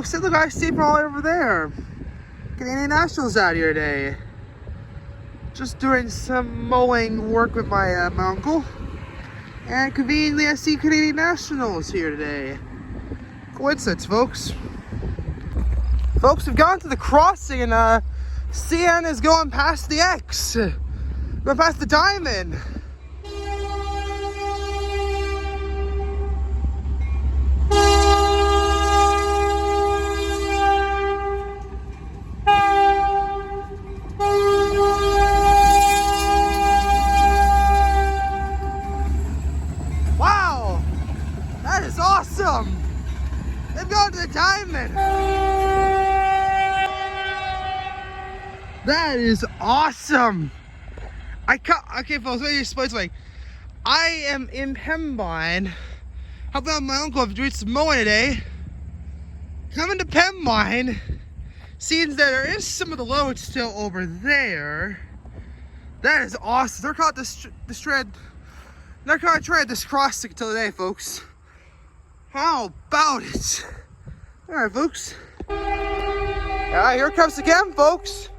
folks, look, I see from all over there. Canadian Nationals out here today. Just doing some mowing work with my uncle. And conveniently, I see Canadian Nationals here today. Coincidence, folks. Folks, we've gone to the crossing and CN is going past the X. Going past the diamond. Wow! That is awesome! They've gone to the diamond! That is awesome! Okay, folks, let me explain something. I am in Pembine, helping out my uncle doing some mowing today. Coming to Pembine, seeing that there is some of the load still over there. That is awesome. They're caught this shred. They're gonna try this crossing until today, folks. How about it? All right, folks. All right, here it comes again, folks.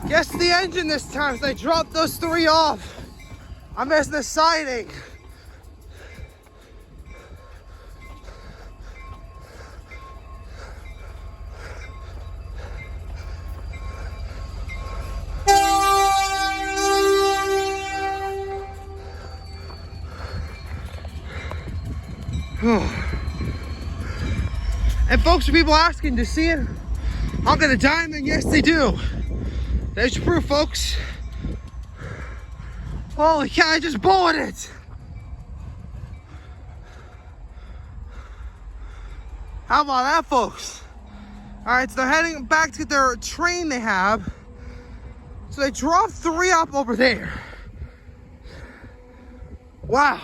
Guess the engine this time, so they dropped those three off. I'm missing the siding. And folks, for people asking to see it, I'll get a diamond. Yes, they do. There's your proof, folks. Holy cow, I just bowled it. How about that, folks? All right, so they're heading back to their train they have. So they dropped three up over there. Wow.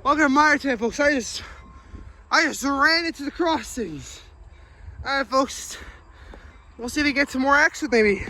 Welcome to my today, folks. I just ran into the crossings. All right, folks. We'll see if we get some more action, maybe.